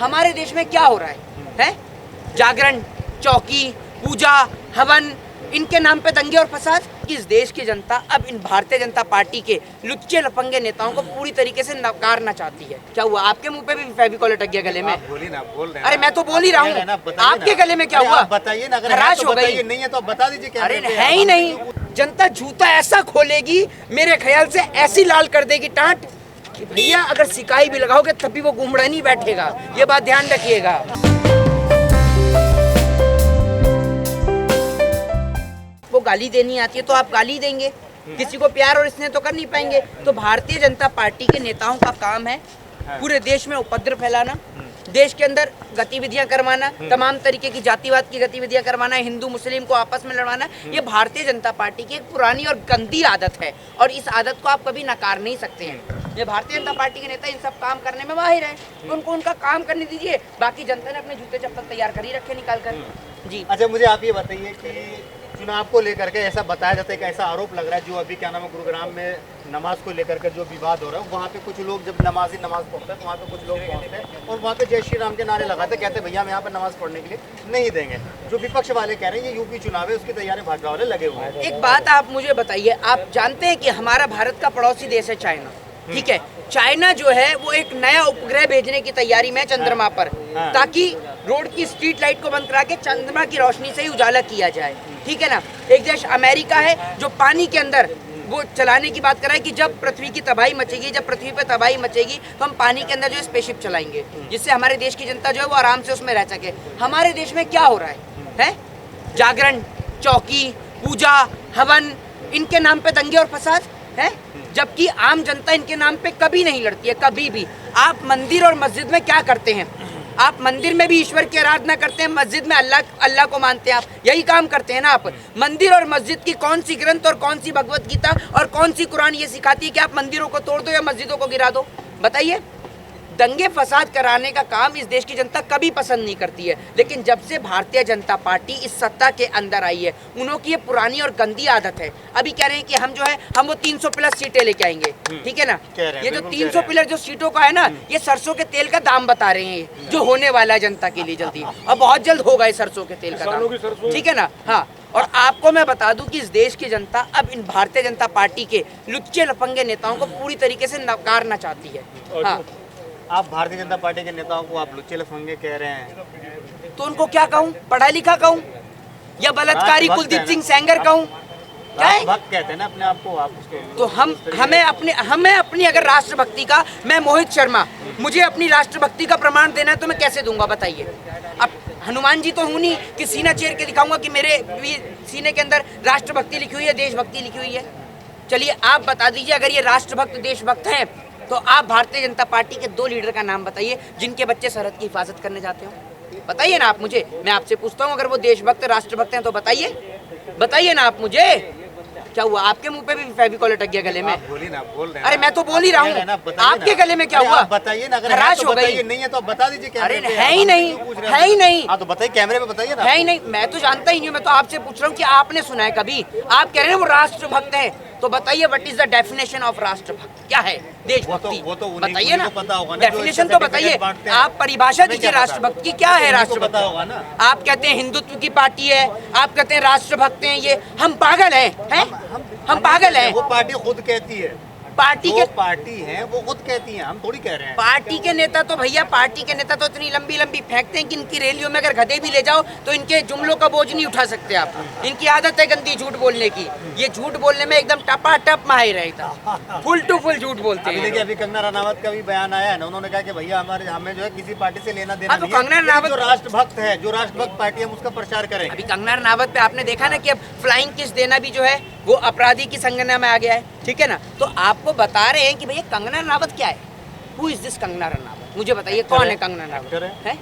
हमारे देश में क्या हो रहा है? जागरण, चौकी, पूजा, हवन, इनके नाम पे दंगे और फसाद। इस देश की जनता अब इन भारतीय जनता पार्टी के लुच्चे लफंगे नेताओं को पूरी तरीके से नकारना चाहती है। क्या हुआ? आपके मुंह पे भी फेविकॉल अटक गया गले में? बोलिए ना, बोल रहे हैं। अरे मैं तो बोल ही रहा हूँ, आपके गले में क्या हुआ? बताइए ना, अगर हराश हो गई। नहीं है तो बता दीजिए। अरे है ही नहीं। जनता जूता ऐसा खोलेगी, मेरे ख्याल से ऐसी लाल कर देगी टाट कि भैया अगर सिकाई भी लगाओगे तब भी वो घूमड़ा नहीं बैठेगा। ये बात ध्यान रखिएगा। वो गाली देनी आती है तो आप गाली देंगे, किसी को प्यार और स्नेह तो कर नहीं पाएंगे। तो भारतीय जनता पार्टी के नेताओं का काम है पूरे देश में उपद्रव फैलाना, देश के अंदर गतिविधियां करवाना, तमाम तरीके की जातिवाद की गतिविधियां करवाना, हिंदू मुस्लिम को आपस में लड़वाना। ये भारतीय जनता पार्टी की एक पुरानी और गंदी आदत है और इस आदत को आप कभी नकार नहीं सकते हैं। ये भारतीय जनता पार्टी के नेता इन सब काम करने में माहिर हैं, तो उनको उनका काम करने दीजिए। बाकी जनता ने अपने जूते चप्पल तैयार कर ही रखे निकाल कर। जी अच्छा, मुझे आप ये बताइए कि चुनाव को लेकर के ऐसा बताया जाता है कि ऐसा आरोप लग रहा है, जो अभी क्या नाम है गुरुग्राम में नमाज को लेकर के जो विवाद हो रहा है, वहाँ पे कुछ लोग जब नमाज पढ़ते हैं, वहाँ पे कुछ लोग पहुँचते हैं और वहाँ पे जय श्री राम के नारे लगाते, कहते भैया हम यहाँ पे नमाज पढ़ने के लिए नहीं देंगे। जो विपक्ष वाले कह रहे हैं ये यूपी चुनाव है, उसकी तैयारी भाजपा वाले लगे हुए हैं। एक बात आप मुझे बताइए, आप जानते हैं कि हमारा भारत का पड़ोसी देश है चाइना, ठीक है? चाइना जो है वो एक नया उपग्रह भेजने की तैयारी में चंद्रमा पर, ताकि रोड की स्ट्रीट लाइट को बंद करा के चंद्रमा की रोशनी से ही उजाला किया जाए, ठीक है ना? एक देश अमेरिका है जो पानी के अंदर वो चलाने की बात कर रहा है कि जब पृथ्वी की तबाही मचेगी, जब पृथ्वी पर तबाही मचेगी तो हम पानी के अंदर जो है स्पेसशिप चलाएंगे, जिससे हमारे देश की जनता जो है वो आराम से उसमें रह सके। हमारे देश में क्या हो रहा है? जागरण, चौकी, पूजा, हवन, इनके नाम पे दंगे और फसाद है, जबकि आम जनता इनके नाम पे कभी नहीं लड़ती है, कभी भी। आप मंदिर और मस्जिद में क्या करते हैं? आप मंदिर में भी ईश्वर की आराधना करते हैं, मस्जिद में अल्लाह को मानते हैं, आप यही काम करते हैं ना। आप मंदिर और मस्जिद की कौन सी ग्रंथ और कौन सी भगवत गीता और कौन सी कुरान ये सिखाती है कि आप मंदिरों को तोड़ दो या मस्जिदों को गिरा दो? बताइए। दंगे फसाद कराने का काम इस देश की जनता कभी पसंद नहीं करती है, लेकिन जब से भारतीय जनता पार्टी इस सत्ता के अंदर आई है, उनकी ये पुरानी और गंदी आदत है। अभी कह रहे हैं कि हम जो है हम वो 300 प्लस सीटें लेके आएंगे, ठीक है ना? ये जो 300 प्लस जो सीटों का है ना, ये सरसों के तेल का दाम बता रहे हैं, जो होने वाला है जनता के लिए जल्दी, और बहुत जल्द होगा ये सरसों के तेल का दाम, ठीक है ना? हाँ, और आपको मैं बता दूं कि इस देश की जनता अब इन भारतीय जनता पार्टी के लुच्चे लफंगे नेताओं को पूरी तरीके से नकारना चाहती है। हाँ, आप भारतीय जनता पार्टी के नेताओं को आप लुच्चे लफंगे कह रहे हैं, तो उनको क्या कहूँ? पढ़ा लिखा कहूँ या बलात्कारी कुलदीप सिंह सेंगर कहूँ? क्या है? भक्त कहते हैं ना अपने आप को, आप उसको तो हमें अपनी अगर राष्ट्रभक्ति का, मैं मोहित शर्मा, मुझे अपनी राष्ट्रभक्ति का प्रमाण देना है तो मैं कैसे दूंगा बताइए? अब हनुमान जी तो हूँ नहीं कि सीना चीर के दिखाऊंगा कि मेरे सीने के अंदर राष्ट्रभक्ति लिखी हुई है, देशभक्ति लिखी हुई है। चलिए आप बता दीजिए, अगर ये राष्ट्रभक्त देशभक्त हैं तो आप भारतीय जनता पार्टी के 2 लीडर का नाम बताइए जिनके बच्चे सरहद की हिफाजत करने जाते हो। बताइए ना आप मुझे, मैं आपसे पूछता हूँ, अगर वो देशभक्त राष्ट्रभक्त हैं तो बताइए ना आप मुझे। क्या हुआ? आपके मुंह पे भी फेविकॉल अटक गया गले में? बोलिए ना, बोल रहे हैं। अरे मैं तो बोल ही रहा हूँ, आपके गले में क्या हुआ? बताइए ना, अगर हराश हो गई। नहीं है तो बता दीजिए। अरे है ही नहीं। हाँ तो बताइए, कैमरे में बताइए ना। है ही नहीं, मैं तो जानता ही नहीं, मैं तो आपसे पूछ रहा हूँ कि आपने सुना है कभी? आप कह रहे हैं वो राष्ट्रभक्त हैं, तो बताइए what is the definition of राष्ट्रभक्त? क्या है देशभक्ति? वो तो बताइए ना, पता होगा ना, डेफिनेशन तो बताइए। आप परिभाषा दीजिए राष्ट्रभक्त की, क्या है राष्ट्रभक्त? पता होगा ना। आप कहते हैं हिंदुत्व की पार्टी है, आप कहते हैं राष्ट्रभक्त हैं, ये हम पागल हैं? हम पागल हैं? वो पार्टी खुद कहती है, पार्टी के पार्टी है वो खुद कहती हैं, हम थोड़ी कह रहे हैं। पार्टी के नेता तो भैया, पार्टी के नेता तो इतनी लंबी लंबी फेंकते हैं कि इनकी रैलियों में अगर गधे भी ले जाओ तो इनके जुमलों का बोझ नहीं उठा सकते आप। इनकी आदत है गंदी झूठ बोलने की, ये झूठ बोलने में एकदम टपाटप माहिर है, एकदम फुल टू फुल झूठ बोलते हैं। देखिए अभी कंगना रनावत का भी बयान आया है ना, उन्होंने कहा कि भैया हमें जो है किसी पार्टी से लेना देना नहीं है। कंगना रनावत जो राष्ट्रभक्त है, जो राष्ट्रभक्त पार्टी हम उसका प्रचार करें। अभी कंगना रनावत पे आपने देखा ना कि अब फ्लाइंग किस देना भी जो है वो अपराधी की संज्ञा में आ गया है, ठीक है ना? तो आपको बता रहे हैं कि भैया कंगना रनावत क्या है? Who is this Kangana Ranaut? मुझे बताइए कौन है कंगना रनावत? है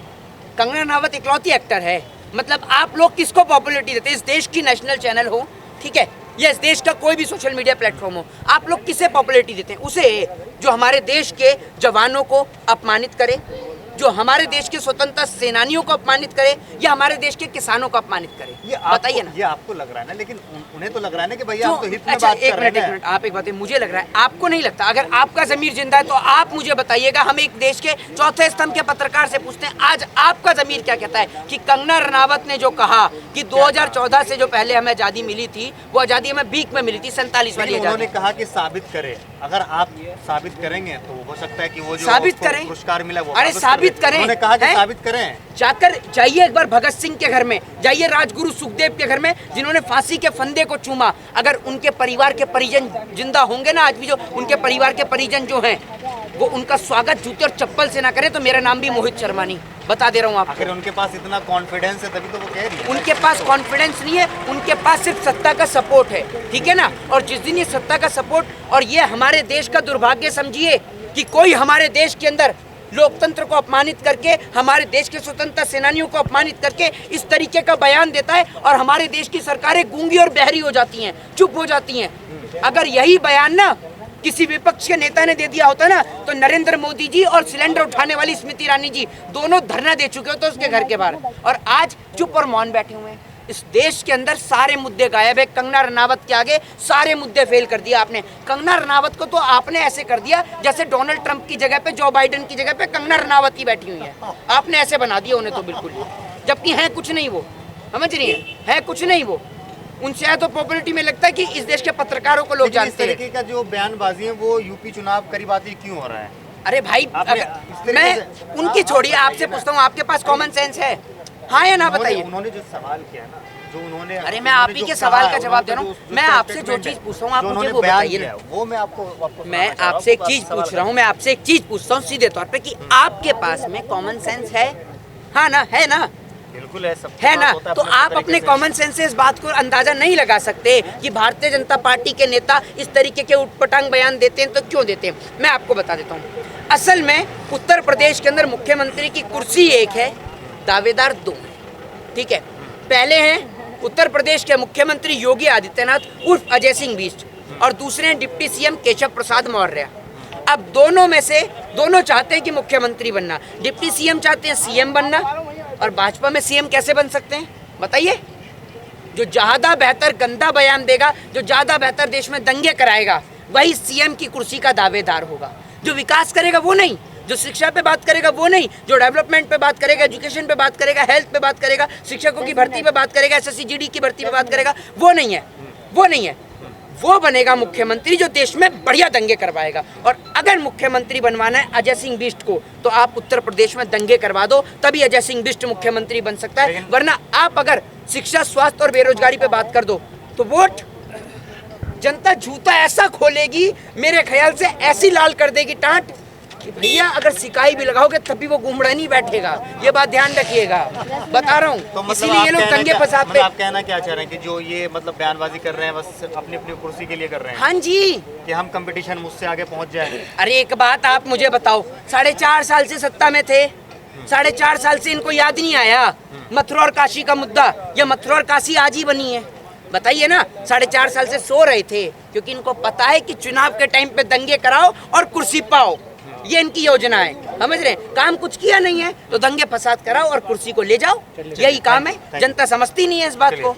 कंगना रनावत इकलौती एक्टर है? मतलब आप लोग किसको पॉपुलैरिटी देते हैं? इस देश की नेशनल चैनल हो, ठीक है, या इस देश का कोई भी सोशल मीडिया प्लेटफॉर्म हो, आप लोग किसे पॉपुलैरिटी देते हैं? उसे जो हमारे देश के जवानों को अपमानित करे, जो हमारे देश के स्वतंत्रता सेनानियों को अपमानित करे या हमारे देश के किसानों को अपमानित करे? बताइए ना। ये आपको लग रहा है ना, लेकिन उन्हें तो लग रहा है ना कि भैया जो हम तो हित में अच्छा बात एक कर रहे मिनट हैं। आप एक बात है, मुझे लग रहा है आपको नहीं लगता। अगर आपका जमीर जिंदा है तो आप मुझे बताइएगा। हम एक देश के चौथे स्तंभ के पत्रकार से पूछते हैं, आज आपका जमीर क्या कहता है कि कंगना रनावत ने जो कहा कि 2014 से जो पहले हमें आजादी मिली थी वो आजादी हमें भीख में मिली थी, 47 वाली आजादी। उन्होंने कहा कि साबित करें, अगर आप साबित करेंगे तो हो सकता है कि वो जो साबित करें, पुरस्कार मिला वो अरे साबित करें। उन्होंने कहा कि साबित करें। जाकर जाइए एक बार भगत सिंह के घर में, जाइए राजगुरु सुखदेव के घर में जिन्होंने फांसी के फंदे को चूमा। अगर उनके परिवार के परिजन जिंदा होंगे ना आज भी, जो उनके परिवार के परिजन जो हैं वो उनका स्वागत जूते और चप्पल से ना करें तो मेरा नाम भी मोहित शर्मा नहीं, बता दे रहा हूँ आपको। अगर उनके पास इतना कॉन्फिडेंस है तभी तो वो कह रही है। उनके पास कॉन्फिडेंस नहीं है, उनके पास सिर्फ सत्ता का सपोर्ट है, ठीक है ना। और जिस दिन ये सत्ता का सपोर्ट, और ये हमारे देश का दुर्भाग्य समझिए कि कोई हमारे देश के अंदर लोकतंत्र को अपमानित करके, हमारे देश के स्वतंत्रता सेनानियों को अपमानित करके इस तरीके का बयान देता है और हमारे देश की सरकारें गूंगी और बहरी हो जाती हैं, चुप हो जाती हैं। अगर यही बयान ना किसी विपक्ष के नेता ने दे दिया होता ना तो नरेंद्र मोदी जी और सिलेंडर उठाने वाली स्मृति ईरानी जी दोनों धरना दे चुके होते उसके घर के बाहर, और आज चुप और मौन बैठे हुए हैं। इस देश के अंदर सारे मुद्दे गायब है। कंगना रनावत के आगे सारे मुद्दे फेल कर दिया आपने। कंगना रनावत को तो आपने ऐसे कर दिया जैसे डोनाल्ड ट्रंप की जगह पे, जो बाइडेन की जगह पे कंगना रनावत ही बैठी हुई है। आपने ऐसे बना दिया उन्हें तो बिल्कुल, जबकि है कुछ नहीं वो, समझ रही है कुछ नहीं वो। उनसे है तो पॉपुलरिटी में लगता है कि इस देश के पत्रकारों को लोग जानते हैं। इस तरीके का जो बयानबाजी है वो यूपी चुनाव करीब आते ही क्यों हो रहा है? अरे भाई मैं उनकी छोड़िए, आपसे पूछता हूँ, आपके पास कॉमन सेंस है हाँ या ना बताइए? उन्होंने जो सवाल किया ना, जो उन्होंने, अरे मैं आप ही के सवाल का जवाब दे रहा हूँ। मैं आपसे जो चीज पूछता हूँ आप मुझे वो बताइए ना। वो मैं आपको मैं आपसे एक चीज पूछ रहा हूँ, मैं आपसे एक चीज पूछता हूँ सीधे तौर पे कि आपके पास में कॉमन सेंस है? हाँ ना, है ना? बिल्कुल है, सब है ना। तो आप अपने कॉमन सेंस से इस बात को अंदाजा नहीं लगा सकते कि भारतीय जनता पार्टी के नेता इस तरीके के उटपटांग बयान देते हैं तो क्यों देते हैं? मैं आपको बता देता हूँ। असल में उत्तर प्रदेश के अंदर मुख्यमंत्री की कुर्सी एक है, दावेदार दो हैं, ठीक है। पहले हैं उत्तर प्रदेश के मुख्यमंत्री योगी आदित्यनाथ उर्फ अजय सिंह बिष्ट, और दूसरे हैं डिप्टी सीएम केशव प्रसाद मौर्य। अब दोनों में से दोनों चाहते हैं कि मुख्यमंत्री बनना। डिप्टी सीएम चाहते हैं सीएम बनना, और भाजपा में सीएम कैसे बन सकते हैं बताइए? जो ज्यादा बेहतर गंदा बयान देगा, जो ज्यादा बेहतर देश में दंगे कराएगा, वही सीएम की कुर्सी का दावेदार होगा। जो विकास करेगा वो नहीं, जो शिक्षा पे बात करेगा वो नहीं, जो डेवलपमेंट पे बात करेगा, एजुकेशन पे बात करेगा, हेल्थ पे बात करेगा, शिक्षकों की भर्ती पे बात करेगा, एसएससी जीडी की भर्ती पे बात करेगा, वो नहीं है, वो नहीं है। वो बनेगा मुख्यमंत्री जो देश में बढ़िया दंगे करवाएगा। और अगर मुख्यमंत्री बनवाना है अजय सिंह बिष्ट को तो आप उत्तर प्रदेश में दंगे करवा दो, तभी अजय सिंह बिष्ट मुख्यमंत्री बन सकता है। वरना आप अगर शिक्षा, स्वास्थ्य और बेरोजगारी पे बात कर दो तो वोट जनता जूता ऐसा खोलेगी, मेरे ख्याल से ऐसी लाल कर देगी टाट कि भैया अगर सिकाई भी लगाओगे तब भी वो घूमड़ा नहीं बैठेगा। ये बात ध्यान रखिएगा, बता रहा हूँ। तो मतलब इसीलिए ये लोग दंगे फसाद पे। आप कहना क्या चाह रहे हैं कि जो ये मतलब बयानबाजी कर रहे हैं बस अपनी अपनी कुर्सी के लिए कर रहे हैं? हाँ जी, कि हम कंपटीशन मुझसे आगे पहुंच जाए। अरे एक बात आप मुझे बताओ, 4.5 साल से सत्ता में थे, 4.5 साल से इनको याद नहीं आया मथुरा और काशी का मुद्दा? या मथुरा और काशी आज ही बनी है? बताइए ना। 4.5 साल से सो रहे थे क्योंकि इनको पता है कि चुनाव के टाइम पे दंगे कराओ और कुर्सी पाओ, ये इनकी योजना है, समझ रहे हैं? काम कुछ किया नहीं है तो दंगे फसाद कराओ और कुर्सी को ले जाओ, यही काम है। जनता समझती नहीं है इस बात को।